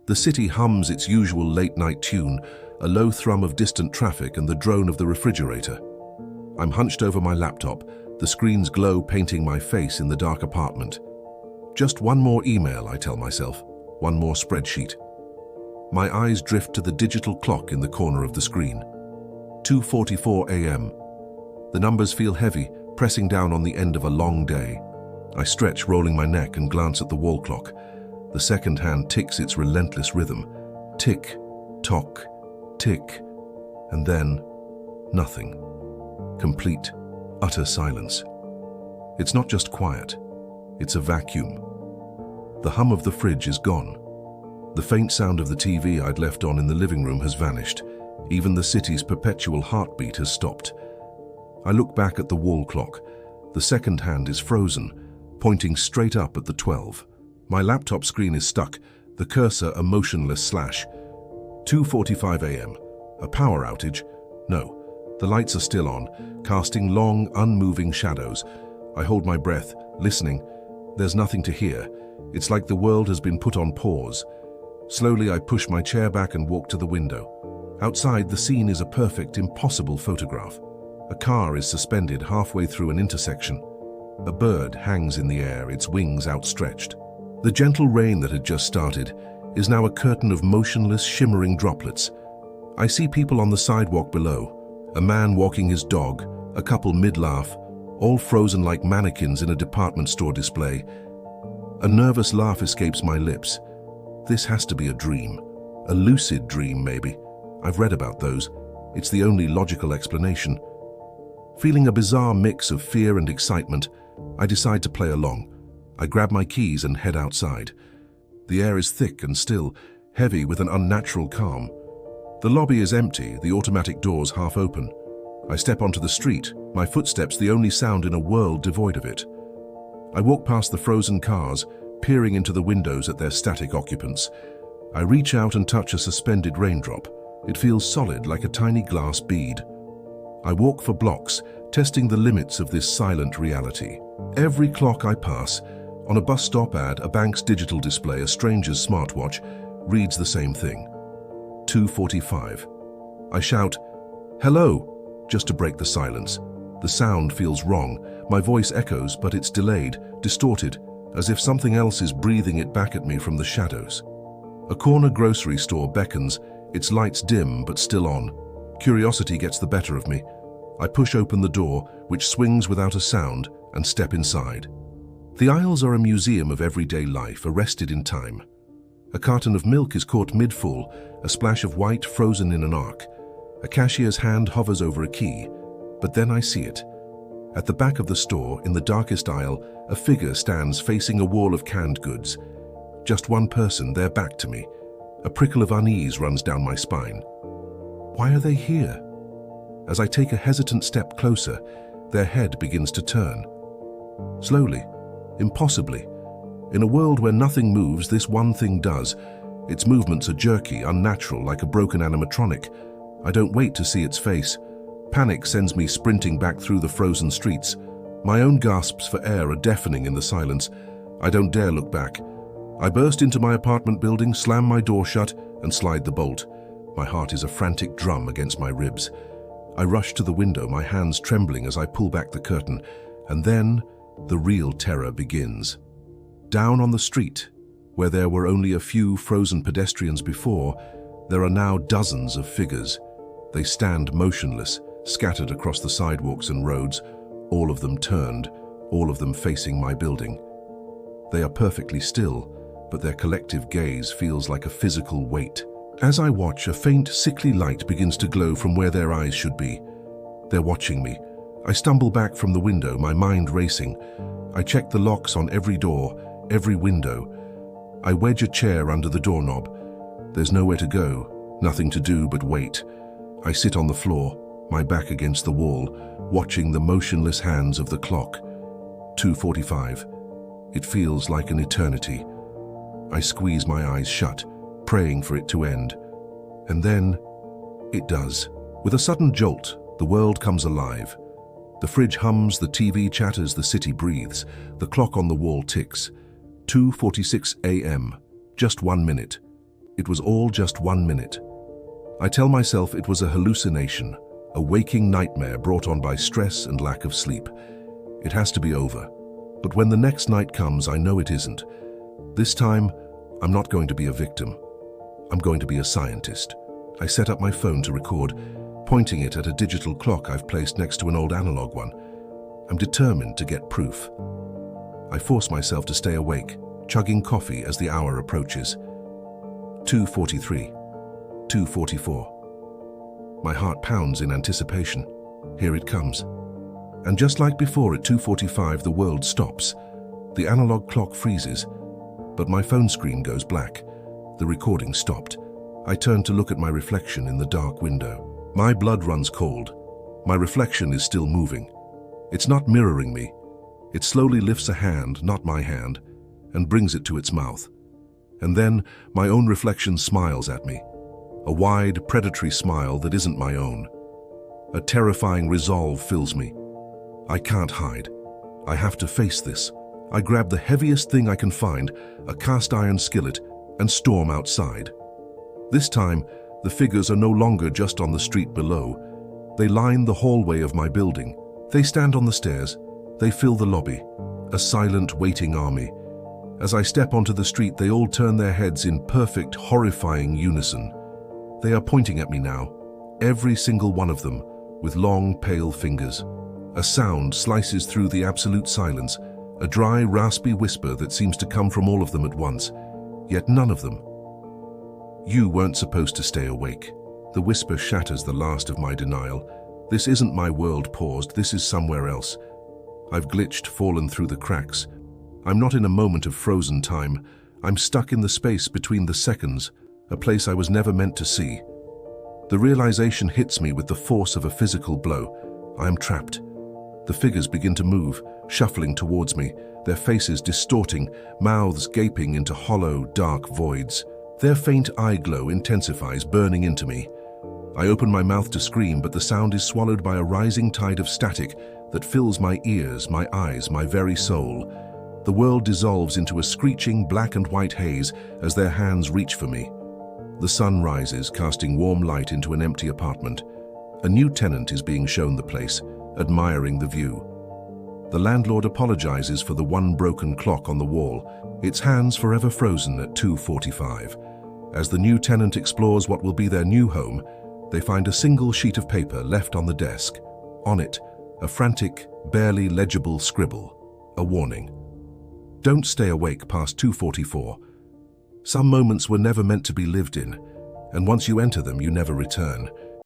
The city hums its usual late-night tune, a low thrum of distant traffic and the drone of the refrigerator. I'm hunched over my laptop, the screen's glow painting my face in the dark apartment. Just one more email, I tell myself, one more spreadsheet. My eyes drift to the digital clock in the corner of the screen. 2:44 a.m. The numbers feel heavy, pressing down on the end of a long day. I stretch, rolling my neck, and glance at the wall clock. The second hand ticks its relentless rhythm. Tick, tock, tick, and then nothing. Complete, utter silence. It's not just quiet, it's a vacuum. The hum of the fridge is gone. The faint sound of the TV I'd left on in the living room has vanished. Even the city's perpetual heartbeat has stopped. I look back at the wall clock. The second hand is frozen, pointing straight up at the 12. My laptop screen is stuck, the cursor a motionless slash. 2:45 a.m. A power outage? No. The lights are still on, casting long, unmoving shadows. I hold my breath, listening. There's nothing to hear. It's like the world has been put on pause. Slowly, I push my chair back and walk to the window. Outside, the scene is a perfect, impossible photograph. A car is suspended halfway through an intersection. A bird hangs in the air, its wings outstretched. The gentle rain that had just started is now a curtain of motionless, shimmering droplets. I see people on the sidewalk below. A man walking his dog, a couple mid-laugh, all frozen like mannequins in a department store display. A nervous laugh escapes my lips. This has to be a dream. A lucid dream, maybe. I've read about those. It's the only logical explanation. Feeling a bizarre mix of fear and excitement, I decide to play along. I grab my keys and head outside. The air is thick and still, heavy with an unnatural calm. The lobby is empty, the automatic doors half open. I step onto the street, my footsteps the only sound in a world devoid of it. I walk past the frozen cars, peering into the windows at their static occupants. I reach out and touch a suspended raindrop. It feels solid like a tiny glass bead. I walk for blocks, testing the limits of this silent reality. Every clock I pass, on a bus stop ad, a bank's digital display, a stranger's smartwatch, reads the same thing. 2:45. I shout, "Hello," just to break the silence. The sound feels wrong. My voice echoes, but it's delayed, distorted, as if something else is breathing it back at me from the shadows. A corner grocery store beckons, its lights dim but still on. Curiosity gets the better of me. I push open the door, which swings without a sound, and step inside. The aisles are a museum of everyday life, arrested in time. A carton of milk is caught mid-full, a splash of white frozen in an arc. A cashier's hand hovers over a key, but then I see it. At the back of the store, in the darkest aisle, a figure stands facing a wall of canned goods. Just one person, their back to me. A prickle of unease runs down my spine. Why are they here? As I take a hesitant step closer, their head begins to turn. Slowly, impossibly. In a world where nothing moves, this one thing does. Its movements are jerky, unnatural, like a broken animatronic. I don't wait to see its face. Panic sends me sprinting back through the frozen streets. My own gasps for air are deafening in the silence. I don't dare look back. I burst into my apartment building, slam my door shut, and slide the bolt. My heart is a frantic drum against my ribs. I rush to the window, my hands trembling as I pull back the curtain, and then the real terror begins. Down on the street, where there were only a few frozen pedestrians before, there are now dozens of figures. They stand motionless, scattered across the sidewalks and roads, all of them turned, all of them facing my building. They are perfectly still, but their collective gaze feels like a physical weight. As I watch, a faint, sickly light begins to glow from where their eyes should be. They're watching me. I stumble back from the window, my mind racing. I check the locks on every door, every window. I wedge a chair under the doorknob. There's nowhere to go, nothing to do but wait. I sit on the floor, my back against the wall, watching the motionless hands of the clock. 2:45. It feels like an eternity. I squeeze my eyes shut, praying for it to end. And then, it does. With a sudden jolt, the world comes alive. The fridge hums, the TV chatters, the city breathes. The clock on the wall ticks. 2:46 a.m. Just 1 minute. It was all just 1 minute. I tell myself it was a hallucination, a waking nightmare brought on by stress and lack of sleep. It has to be over. But when the next night comes, I know it isn't. This time, I'm not going to be a victim. I'm going to be a scientist. I set up my phone to record, pointing it at a digital clock I've placed next to an old analog one. I'm determined to get proof. I force myself to stay awake, chugging coffee as the hour approaches. 2:43, 2:44. My heart pounds in anticipation. Here it comes. And just like before at 2:45, the world stops. The analog clock freezes, but my phone screen goes black. The recording stopped. I turn to look at my reflection in the dark window. My blood runs cold. My reflection is still moving. It's not mirroring me. It slowly lifts a hand, not my hand, and brings it to its mouth. And then my own reflection smiles at me. A wide, predatory smile that isn't my own. A terrifying resolve fills me. I can't hide. I have to face this. I grab the heaviest thing I can find, a cast iron skillet, and storm outside. This time, the figures are no longer just on the street below. They line the hallway of my building. They stand on the stairs. They fill the lobby. A silent, waiting army. As I step onto the street, they all turn their heads in perfect, horrifying unison. They are pointing at me now, every single one of them, with long, pale fingers. A sound slices through the absolute silence, a dry, raspy whisper that seems to come from all of them at once, yet none of them. You weren't supposed to stay awake. The whisper shatters the last of my denial. This isn't my world paused, this is somewhere else. I've glitched, fallen through the cracks. I'm not in a moment of frozen time. I'm stuck in the space between the seconds, a place I was never meant to see. The realization hits me with the force of a physical blow. I am trapped. The figures begin to move, shuffling towards me, their faces distorting, mouths gaping into hollow, dark voids. Their faint eye glow intensifies, burning into me. I open my mouth to scream, but the sound is swallowed by a rising tide of static that fills my ears, my eyes, my very soul. The world dissolves into a screeching black and white haze as their hands reach for me. The sun rises, casting warm light into an empty apartment. A new tenant is being shown the place, admiring the view. The landlord apologizes for the one broken clock on the wall, its hands forever frozen at 2:45. As the new tenant explores what will be their new home, they find a single sheet of paper left on the desk. On it, a frantic, barely legible scribble, a warning. Don't stay awake past 2:44. Some moments were never meant to be lived in, and once you enter them, you never return.